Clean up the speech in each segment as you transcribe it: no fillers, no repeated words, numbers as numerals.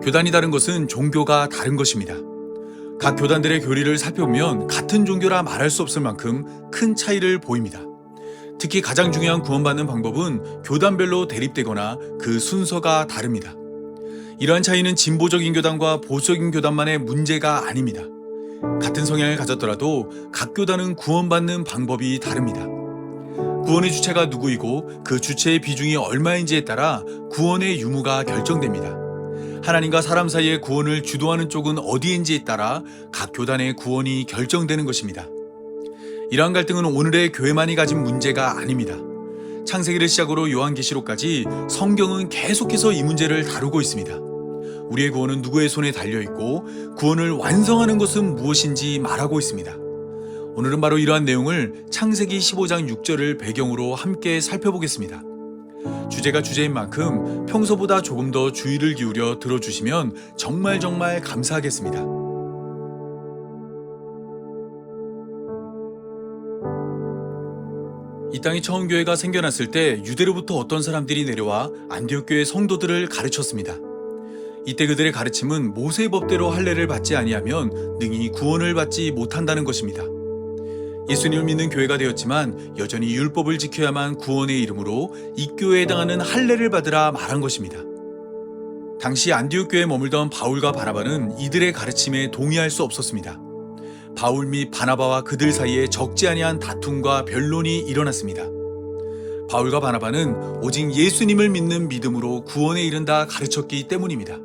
교단이 다른 것은 종교가 다른 것입니다. 각 교단들의 교리를 살펴보면 같은 종교라 말할 수 없을 만큼 큰 차이를 보입니다. 특히 가장 중요한 구원받는 방법은 교단별로 대립되거나 그 순서가 다릅니다. 이러한 차이는 진보적인 교단과 보수적인 교단만의 문제가 아닙니다. 같은 성향을 가졌더라도 각 교단은 구원받는 방법이 다릅니다. 구원의 주체가 누구이고 그 주체의 비중이 얼마인지에 따라 구원의 유무가 결정됩니다. 하나님과 사람 사이의 구원을 주도하는 쪽은 어디인지에 따라 각 교단의 구원이 결정되는 것입니다. 이러한 갈등은 오늘의 교회만이 가진 문제가 아닙니다. 창세기를 시작으로 요한계시록까지 성경은 계속해서 이 문제를 다루고 있습니다. 우리의 구원은 누구의 손에 달려있고 구원을 완성하는 것은 무엇인지 말하고 있습니다. 오늘은 바로 이러한 내용을 창세기 15장 6절을 배경으로 함께 살펴보겠습니다. 주제가 주제인 만큼 평소보다 조금 더 주의를 기울여 들어주시면 정말 감사하겠습니다. 이 땅에 처음 교회가 생겨났을 때 유대로부터 어떤 사람들이 내려와 안디옥 교회 성도들을 가르쳤습니다. 이때 그들의 가르침은 모세의 법대로 할례를 받지 아니하면 능히 구원을 받지 못한다는 것입니다. 예수님을 믿는 교회가 되었지만 여전히 율법을 지켜야만 구원의 이름으로 이 교회에 해당하는 할례를 받으라 말한 것입니다. 당시 안디옥 교회에 머물던 바울과 바나바는 이들의 가르침에 동의할 수 없었습니다. 바울 및 바나바와 그들 사이에 적지 아니한 다툼과 변론이 일어났습니다. 바울과 바나바는 오직 예수님을 믿는 믿음으로 구원에 이른다 가르쳤기 때문입니다.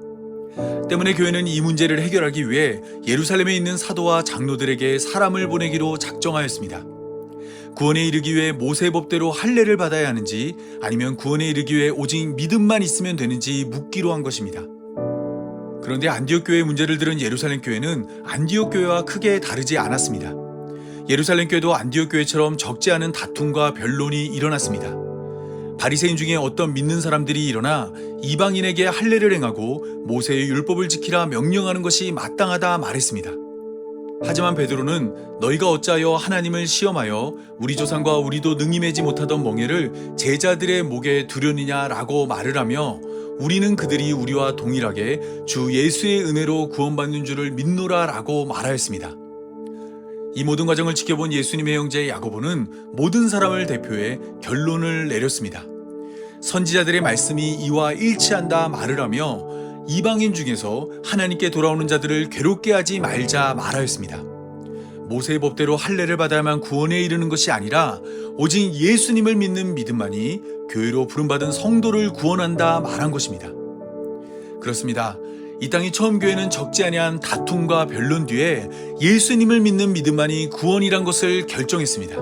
때문에 교회는 이 문제를 해결하기 위해 예루살렘에 있는 사도와 장로들에게 사람을 보내기로 작정하였습니다. 구원에 이르기 위해 모세 법대로 할례를 받아야 하는지 아니면 구원에 이르기 위해 오직 믿음만 있으면 되는지 묻기로 한 것입니다. 그런데 안디옥 교회의 문제를 들은 예루살렘 교회는 안디옥 교회와 크게 다르지 않았습니다. 예루살렘 교회도 안디옥 교회처럼 적지 않은 다툼과 변론이 일어났습니다. 바리새인 중에 어떤 믿는 사람들이 일어나 이방인에게 할례를 행하고 모세의 율법을 지키라 명령하는 것이 마땅하다 말했습니다. 하지만 베드로는 너희가 어찌하여 하나님을 시험하여 우리 조상과 우리도 능히 매지 못하던 멍에를 제자들의 목에 두려느냐라고 말을 하며 우리는 그들이 우리와 동일하게 주 예수의 은혜로 구원받는 줄을 믿노라라고 말하였습니다. 이 모든 과정을 지켜본 예수님의 형제 야고보는 모든 사람을 대표해 결론을 내렸습니다. 선지자들의 말씀이 이와 일치한다 말을 하며 이방인 중에서 하나님께 돌아오는 자들을 괴롭게 하지 말자 말하였습니다. 모세의 법대로 할례를 받아야만 구원에 이르는 것이 아니라 오직 예수님을 믿는 믿음만이 교회로 부름받은 성도를 구원한다 말한 것입니다. 그렇습니다. 이 땅의 처음 교회는 적지 아니한 다툼과 변론 뒤에 예수님을 믿는 믿음만이 구원이란 것을 결정했습니다.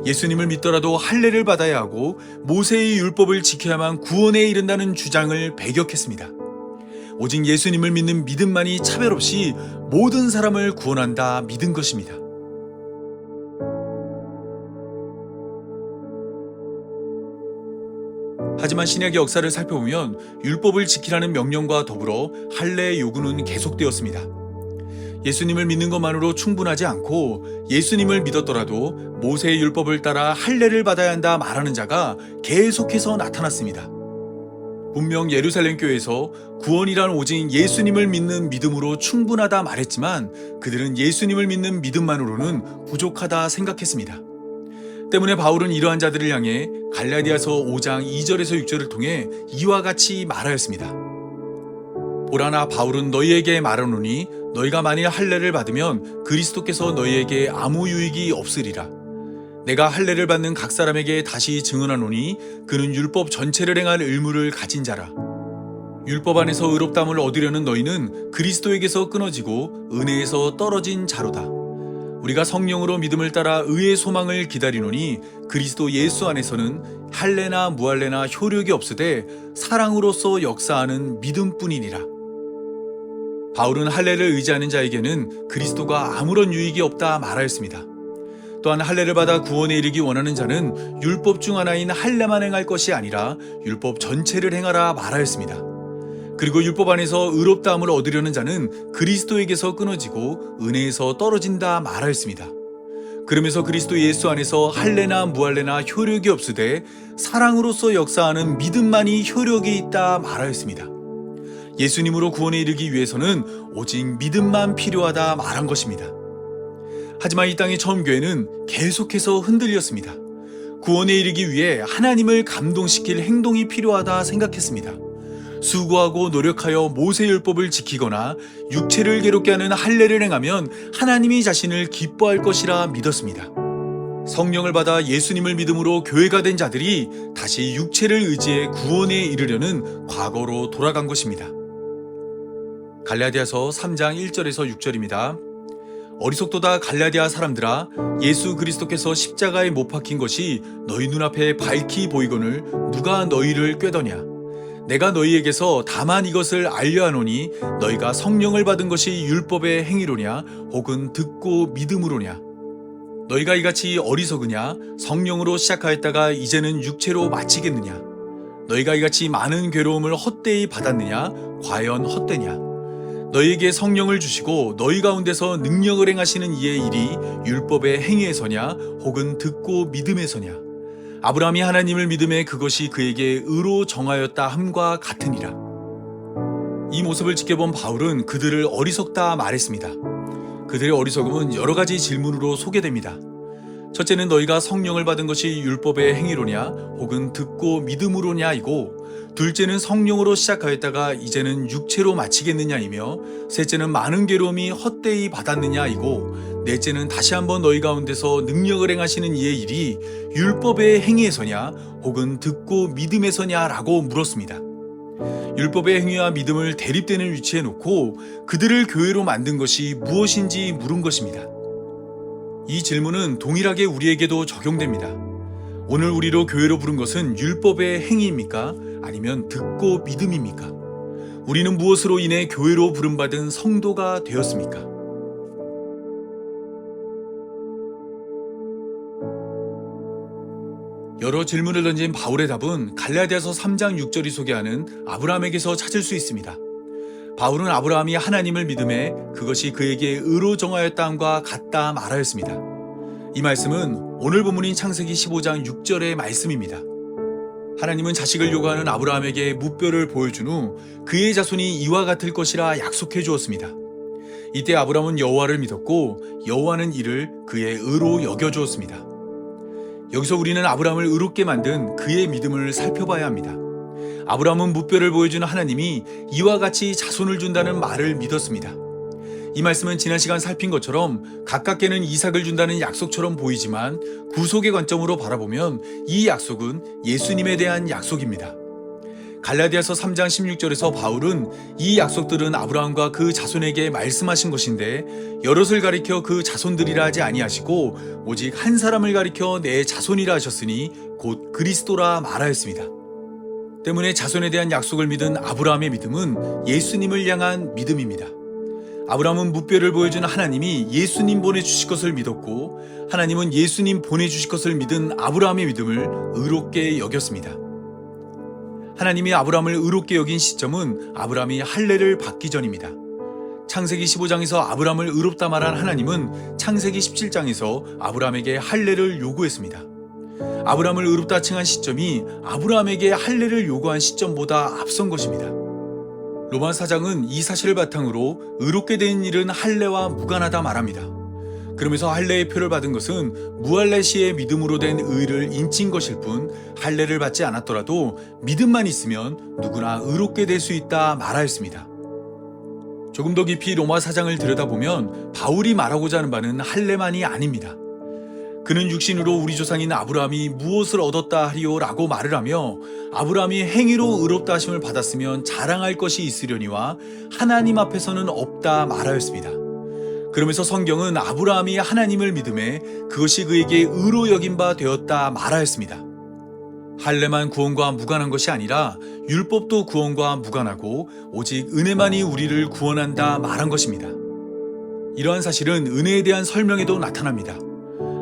예수님을 믿더라도 할례를 받아야 하고 모세의 율법을 지켜야만 구원에 이른다는 주장을 배격했습니다. 오직 예수님을 믿는 믿음만이 차별 없이 모든 사람을 구원한다 믿은 것입니다. 하지만 신약의 역사를 살펴보면 율법을 지키라는 명령과 더불어 할례의 요구는 계속되었습니다. 예수님을 믿는 것만으로 충분하지 않고 예수님을 믿었더라도 모세의 율법을 따라 할례를 받아야 한다 말하는 자가 계속해서 나타났습니다. 분명 예루살렘 교회에서 구원이란 오직 예수님을 믿는 믿음으로 충분하다 말했지만 그들은 예수님을 믿는 믿음만으로는 부족하다 생각했습니다. 때문에 바울은 이러한 자들을 향해 갈라디아서 5장 2절에서 6절을 통해 이와 같이 말하였습니다. 보라 나 바울은 너희에게 말하노니 너희가 만일 할례를 받으면 그리스도께서 너희에게 아무 유익이 없으리라. 내가 할례를 받는 각 사람에게 다시 증언하노니 그는 율법 전체를 행할 의무를 가진 자라. 율법 안에서 의롭다함을 얻으려는 너희는 그리스도에게서 끊어지고 은혜에서 떨어진 자로다. 우리가 성령으로 믿음을 따라 의의 소망을 기다리노니 그리스도 예수 안에서는 할례나 무할례나 효력이 없으되 사랑으로서 역사하는 믿음뿐이니라. 바울은 할례를 의지하는 자에게는 그리스도가 아무런 유익이 없다 말하였습니다. 또한 할례를 받아 구원에 이르기 원하는 자는 율법 중 하나인 할례만 행할 것이 아니라 율법 전체를 행하라 말하였습니다. 그리고 율법 안에서 의롭다함을 얻으려는 자는 그리스도에게서 끊어지고 은혜에서 떨어진다 말하였습니다. 그러면서 그리스도 예수 안에서 할례나 무할례나 효력이 없으되 사랑으로서 역사하는 믿음만이 효력이 있다 말하였습니다. 예수님으로 구원에 이르기 위해서는 오직 믿음만 필요하다 말한 것입니다. 하지만 이 땅의 처음 교회는 계속해서 흔들렸습니다. 구원에 이르기 위해 하나님을 감동시킬 행동이 필요하다 생각했습니다. 수고하고 노력하여 모세율법을 지키거나 육체를 괴롭게 하는 할례를 행하면 하나님이 자신을 기뻐할 것이라 믿었습니다. 성령을 받아 예수님을 믿음으로 교회가 된 자들이 다시 육체를 의지해 구원에 이르려는 과거로 돌아간 것입니다. 갈라디아서 3장 1절에서 6절입니다. 어리석도다 갈라디아 사람들아, 예수 그리스도께서 십자가에 못 박힌 것이 너희 눈앞에 밝히 보이거늘 누가 너희를 꾀더냐. 내가 너희에게서 다만 이것을 알려하노니 너희가 성령을 받은 것이 율법의 행위로냐 혹은 듣고 믿음으로냐. 너희가 이같이 어리석으냐. 성령으로 시작하였다가 이제는 육체로 마치겠느냐. 너희가 이같이 많은 괴로움을 헛되이 받았느냐. 과연 헛되냐. 너희에게 성령을 주시고 너희 가운데서 능력을 행하시는 이의 일이 율법의 행위에서냐 혹은 듣고 믿음에서냐. 아브라함이 하나님을 믿음에 그것이 그에게 의로 정하였다 함과 같으니라. 이 모습을 지켜본 바울은 그들을 어리석다 말했습니다. 그들의 어리석음은 여러 가지 질문으로 소개됩니다. 첫째는 너희가 성령을 받은 것이 율법의 행위로냐 혹은 듣고 믿음으로냐이고, 둘째는 성령으로 시작하였다가 이제는 육체로 마치겠느냐이며, 셋째는 많은 괴로움이 헛되이 받았느냐이고, 넷째는 다시 한번 너희 가운데서 능력을 행하시는 이의 일이 율법의 행위에서냐 혹은 듣고 믿음에서냐라고 물었습니다. 율법의 행위와 믿음을 대립되는 위치에 놓고 그들을 교회로 만든 것이 무엇인지 물은 것입니다. 이 질문은 동일하게 우리에게도 적용됩니다. 오늘 우리로 교회로 부른 것은 율법의 행위입니까? 아니면 듣고 믿음입니까? 우리는 무엇으로 인해 교회로 부름받은 성도가 되었습니까? 여러 질문을 던진 바울의 답은 갈라디아서 3장 6절이 소개하는 아브라함에게서 찾을 수 있습니다. 바울은 아브라함이 하나님을 믿음에 그것이 그에게 의로 정하였다 함과 같다 말하였습니다. 이 말씀은 오늘 본문인 창세기 15장 6절의 말씀입니다. 하나님은 자식을 요구하는 아브라함에게 무뼈를 보여준 후 그의 자손이 이와 같을 것이라 약속해 주었습니다. 이때 아브라함은 여호와를 믿었고 여호와는 이를 그의 의로 여겨주었습니다. 여기서 우리는 아브라함을 의롭게 만든 그의 믿음을 살펴봐야 합니다. 아브라함은 무뼈를 보여준 하나님이 이와 같이 자손을 준다는 말을 믿었습니다. 이 말씀은 지난 시간 살핀 것처럼 가깝게는 이삭을 준다는 약속처럼 보이지만 구속의 관점으로 바라보면 이 약속은 예수님에 대한 약속입니다. 갈라디아서 3장 16절에서 바울은 이 약속들은 아브라함과 그 자손에게 말씀하신 것인데 여럿을 가리켜 그 자손들이라 하지 아니하시고 오직 한 사람을 가리켜 내 자손이라 하셨으니 곧 그리스도라 말하였습니다. 때문에 자손에 대한 약속을 믿은 아브라함의 믿음은 예수님을 향한 믿음입니다. 아브라함은 무뼈를 보여준 하나님이 예수님 보내주실 것을 믿었고 하나님은 예수님 보내주실 것을 믿은 아브라함의 믿음을 의롭게 여겼습니다. 하나님이 아브라함을 의롭게 여긴 시점은 아브라함이 할례를 받기 전입니다. 창세기 15장에서 아브라함을 의롭다 말한 하나님은 창세기 17장에서 아브라함에게 할례를 요구했습니다. 아브라함을 의롭다 칭한 시점이 아브라함에게 할례를 요구한 시점보다 앞선 것입니다. 로마 4장은 이 사실을 바탕으로 의롭게 된 일은 할례와 무관하다 말합니다. 그러면서 할례의 표를 받은 것은 무할례 시의 믿음으로 된 의를 인친 것일 뿐 할례를 받지 않았더라도 믿음만 있으면 누구나 의롭게 될 수 있다 말하였습니다. 조금 더 깊이 로마 4장을 들여다보면 바울이 말하고자 하는 바는 할례만이 아닙니다. 그는 육신으로 우리 조상인 아브라함이 무엇을 얻었다 하리요 라고 말을 하며 아브라함이 행위로 의롭다 하심을 받았으면 자랑할 것이 있으려니와 하나님 앞에서는 없다 말하였습니다. 그러면서 성경은 아브라함이 하나님을 믿음에 그것이 그에게 의로 여긴 바 되었다 말하였습니다. 할례만 구원과 무관한 것이 아니라 율법도 구원과 무관하고 오직 은혜만이 우리를 구원한다 말한 것입니다. 이러한 사실은 은혜에 대한 설명에도 나타납니다.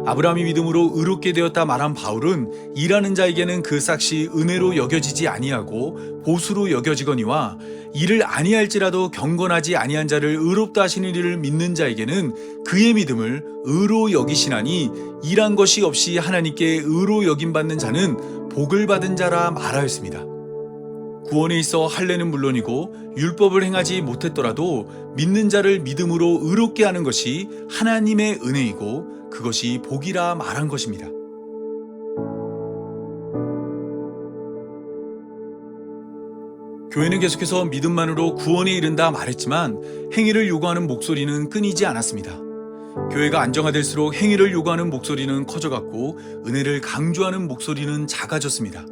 아브라함이 믿음으로 의롭게 되었다 말한 바울은 일하는 자에게는 그 삭시 은혜로 여겨지지 아니하고 보수로 여겨지거니와 이를 아니할지라도 경건하지 아니한 자를 의롭다 하시는 이를 믿는 자에게는 그의 믿음을 의로 여기시나니 일한 것이 없이 하나님께 의로 여김 받는 자는 복을 받은 자라 말하였습니다. 구원에 있어 할례는 물론이고 율법을 행하지 못했더라도 믿는 자를 믿음으로 의롭게 하는 것이 하나님의 은혜이고 그것이 복이라 말한 것입니다. 교회는 계속해서 믿음만으로 구원에 이른다 말했지만 행위를 요구하는 목소리는 끊이지 않았습니다. 교회가 안정화될수록 행위를 요구하는 목소리는 커져갔고 은혜를 강조하는 목소리는 작아졌습니다.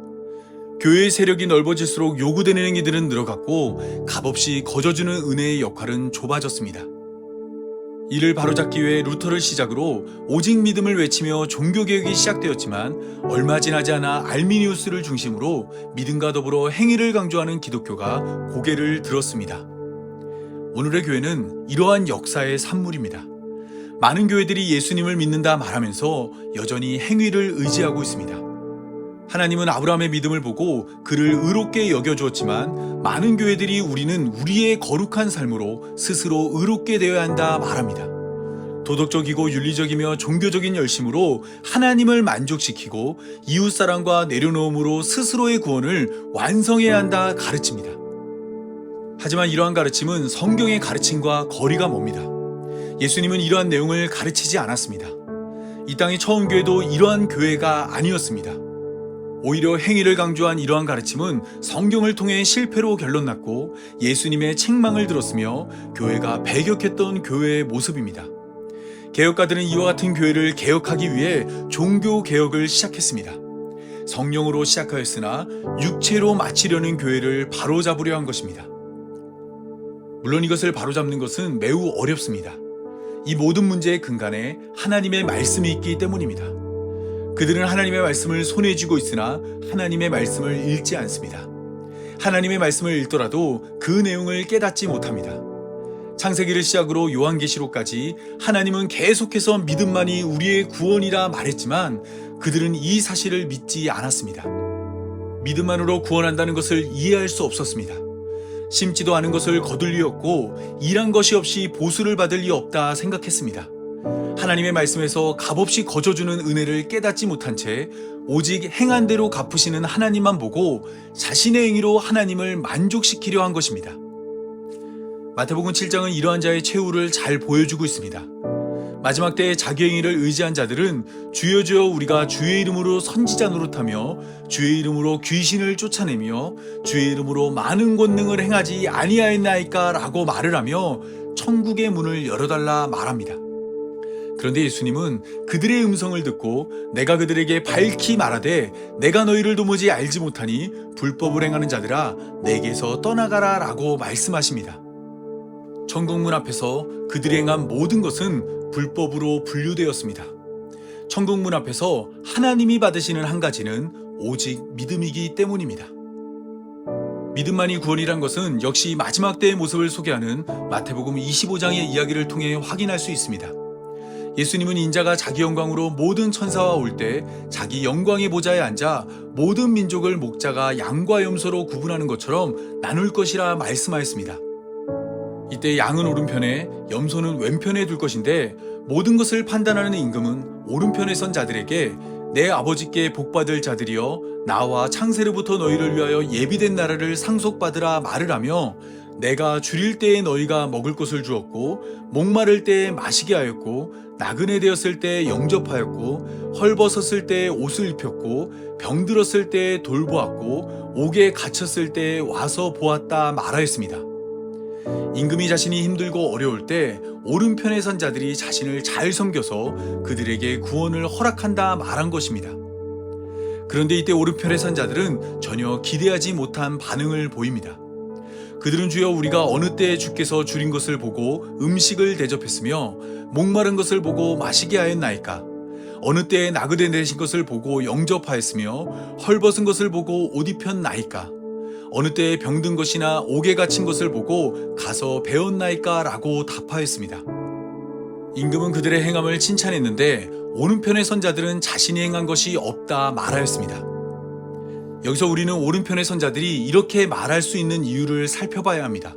교회의 세력이 넓어질수록 요구되는 행위들은 늘어갔고 값없이 거저주는 은혜의 역할은 좁아졌습니다. 이를 바로잡기 위해 루터를 시작으로 오직 믿음을 외치며 종교개혁이 시작되었지만 얼마 지나지 않아 알미니우스를 중심으로 믿음과 더불어 행위를 강조하는 기독교가 고개를 들었습니다. 오늘의 교회는 이러한 역사의 산물입니다. 많은 교회들이 예수님을 믿는다 말하면서 여전히 행위를 의지하고 있습니다. 하나님은 아브라함의 믿음을 보고 그를 의롭게 여겨주었지만 많은 교회들이 우리는 우리의 거룩한 삶으로 스스로 의롭게 되어야 한다 말합니다. 도덕적이고 윤리적이며 종교적인 열심으로 하나님을 만족시키고 이웃사랑과 내려놓음으로 스스로의 구원을 완성해야 한다 가르칩니다. 하지만 이러한 가르침은 성경의 가르침과 거리가 멉니다. 예수님은 이러한 내용을 가르치지 않았습니다. 이 땅의 처음 교회도 이러한 교회가 아니었습니다. 오히려 행위를 강조한 이러한 가르침은 성경을 통해 실패로 결론났고 예수님의 책망을 들었으며 교회가 배격했던 교회의 모습입니다. 개혁가들은 이와 같은 교회를 개혁하기 위해 종교 개혁을 시작했습니다. 성령으로 시작하였으나 육체로 마치려는 교회를 바로잡으려 한 것입니다. 물론 이것을 바로잡는 것은 매우 어렵습니다. 이 모든 문제의 근간에 하나님의 말씀이 있기 때문입니다. 그들은 하나님의 말씀을 손에 쥐고 있으나 하나님의 말씀을 읽지 않습니다. 하나님의 말씀을 읽더라도 그 내용을 깨닫지 못합니다. 창세기를 시작으로 요한계시록까지 하나님은 계속해서 믿음만이 우리의 구원이라 말했지만 그들은 이 사실을 믿지 않았습니다. 믿음만으로 구원한다는 것을 이해할 수 없었습니다. 심지도 않은 것을 거둘 리 없고 일한 것이 없이 보수를 받을 리 없다 생각했습니다. 하나님의 말씀에서 값없이 거저주는 은혜를 깨닫지 못한 채 오직 행한 대로 갚으시는 하나님만 보고 자신의 행위로 하나님을 만족시키려 한 것입니다. 마태복음 7장은 이러한 자의 최후를 잘 보여주고 있습니다. 마지막 때에 자기 행위를 의지한 자들은 주여 주여 우리가 주의 이름으로 선지자 노릇하며 주의 이름으로 귀신을 쫓아내며 주의 이름으로 많은 권능을 행하지 아니하였나이까 라고 말을 하며 천국의 문을 열어달라 말합니다. 그런데 예수님은 그들의 음성을 듣고 내가 그들에게 밝히 말하되 내가 너희를 도무지 알지 못하니 불법을 행하는 자들아 내게서 떠나가라 라고 말씀하십니다. 천국문 앞에서 그들이 행한 모든 것은 불법으로 분류되었습니다. 천국문 앞에서 하나님이 받으시는 한 가지는 오직 믿음이기 때문입니다. 믿음만이 구원이란 것은 역시 마지막 때의 모습을 소개하는 마태복음 25장의 이야기를 통해 확인할 수 있습니다. 예수님은 인자가 자기 영광으로 모든 천사와 올 때 자기 영광의 보좌에 앉아 모든 민족을 목자가 양과 염소로 구분하는 것처럼 나눌 것이라 말씀하였습니다. 이때 양은 오른편에 염소는 왼편에 둘 것인데 모든 것을 판단하는 임금은 오른편에 선 자들에게 내 아버지께 복받을 자들이여 나와 창세로부터 너희를 위하여 예비된 나라를 상속받으라 말을 하며 내가 줄일 때에 너희가 먹을 것을 주었고 목마를 때에 마시게 하였고 나그네 되었을 때에 영접하였고 헐벗었을 때에 옷을 입혔고 병들었을 때에 돌보았고 옥에 갇혔을 때에 와서 보았다 말하였습니다. 임금이 자신이 힘들고 어려울 때 오른편에 선 자들이 자신을 잘 섬겨서 그들에게 구원을 허락한다 말한 것입니다. 그런데 이때 오른편에 선 자들은 전혀 기대하지 못한 반응을 보입니다. 그들은 주여 우리가 어느 때에 주께서 줄인 것을 보고 음식을 대접했으며 목마른 것을 보고 마시게 하였나이까? 어느 때에 나그네 되신 것을 보고 영접하였으며 헐벗은 것을 보고 옷 입혔나이까? 어느 때에 병든 것이나 옥에 갇힌 것을 보고 가서 배웠나이까? 라고 답하였습니다. 임금은 그들의 행함을 칭찬했는데 오른편의 선자들은 자신이 행한 것이 없다 말하였습니다. 여기서 우리는 오른편의 선자들이 이렇게 말할 수 있는 이유를 살펴봐야 합니다.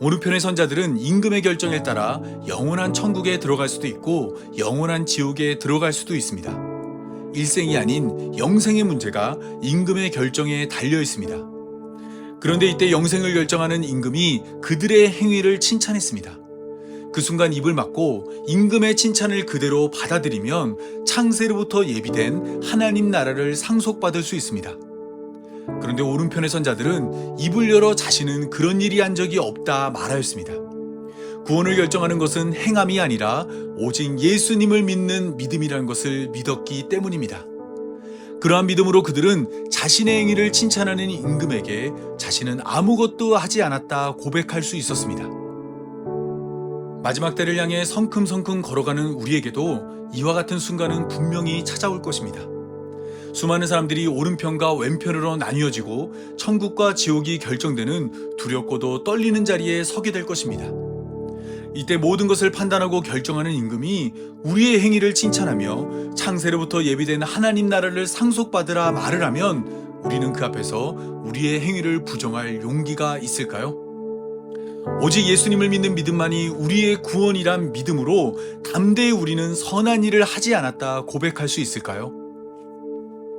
오른편의 선자들은 임금의 결정에 따라 영원한 천국에 들어갈 수도 있고 영원한 지옥에 들어갈 수도 있습니다. 일생이 아닌 영생의 문제가 임금의 결정에 달려 있습니다. 그런데 이때 영생을 결정하는 임금이 그들의 행위를 칭찬했습니다. 그 순간 입을 막고 임금의 칭찬을 그대로 받아들이면 창세로부터 예비된 하나님 나라를 상속받을 수 있습니다. 그런데 오른편의 선자들은 입을 열어 자신은 그런 일이 한 적이 없다 말하였습니다. 구원을 결정하는 것은 행함이 아니라 오직 예수님을 믿는 믿음이라는 것을 믿었기 때문입니다. 그러한 믿음으로 그들은 자신의 행위를 칭찬하는 임금에게 자신은 아무것도 하지 않았다 고백할 수 있었습니다. 마지막 때를 향해 성큼성큼 걸어가는 우리에게도 이와 같은 순간은 분명히 찾아올 것입니다. 수많은 사람들이 오른편과 왼편으로 나뉘어지고 천국과 지옥이 결정되는 두렵고도 떨리는 자리에 서게 될 것입니다. 이때 모든 것을 판단하고 결정하는 임금이 우리의 행위를 칭찬하며 창세로부터 예비된 하나님 나라를 상속받으라 말을 하면 우리는 그 앞에서 우리의 행위를 부정할 용기가 있을까요? 오직 예수님을 믿는 믿음만이 우리의 구원이란 믿음으로 담대히 우리는 선한 일을 하지 않았다 고백할 수 있을까요?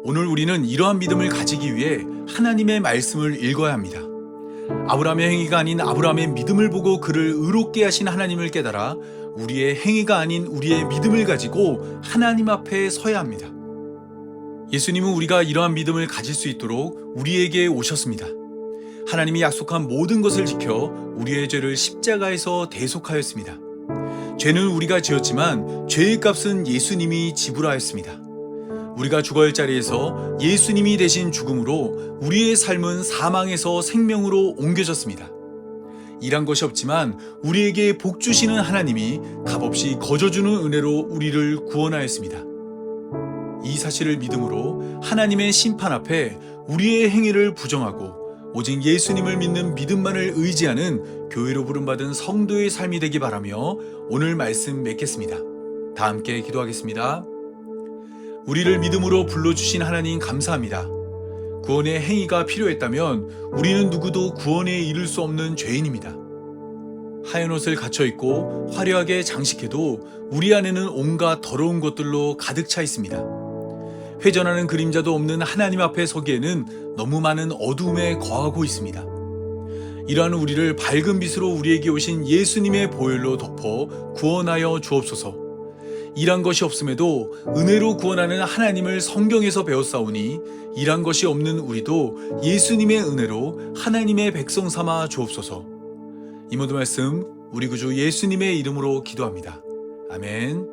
오늘 우리는 이러한 믿음을 가지기 위해 하나님의 말씀을 읽어야 합니다. 아브라함의 행위가 아닌 아브라함의 믿음을 보고 그를 의롭게 하신 하나님을 깨달아 우리의 행위가 아닌 우리의 믿음을 가지고 하나님 앞에 서야 합니다. 예수님은 우리가 이러한 믿음을 가질 수 있도록 우리에게 오셨습니다. 하나님이 약속한 모든 것을 지켜 우리의 죄를 십자가에서 대속하였습니다. 죄는 우리가 지었지만 죄의 값은 예수님이 지불하였습니다. 우리가 죽어야 할 자리에서 예수님이 대신 죽음으로 우리의 삶은 사망에서 생명으로 옮겨졌습니다. 일한 것이 없지만 우리에게 복 주시는 하나님이 값없이 거저주는 은혜로 우리를 구원하였습니다. 이 사실을 믿음으로 하나님의 심판 앞에 우리의 행위를 부정하고 오직 예수님을 믿는 믿음만을 의지하는 교회로 부름받은 성도의 삶이 되기 바라며 오늘 말씀 맺겠습니다. 다 함께 기도하겠습니다. 우리를 믿음으로 불러주신 하나님 감사합니다. 구원의 행위가 필요했다면 우리는 누구도 구원에 이를 수 없는 죄인입니다. 하얀 옷을 갖춰 입고 화려하게 장식해도 우리 안에는 온갖 더러운 것들로 가득 차 있습니다. 회전하는 그림자도 없는 하나님 앞에 서기에는 너무 많은 어두움에 거하고 있습니다. 이러한 우리를 밝은 빛으로 우리에게 오신 예수님의 보혈로 덮어 구원하여 주옵소서. 일한 것이 없음에도 은혜로 구원하는 하나님을 성경에서 배웠사오니 일한 것이 없는 우리도 예수님의 은혜로 하나님의 백성 삼아 주옵소서. 이 모든 말씀 우리 구주 예수님의 이름으로 기도합니다. 아멘.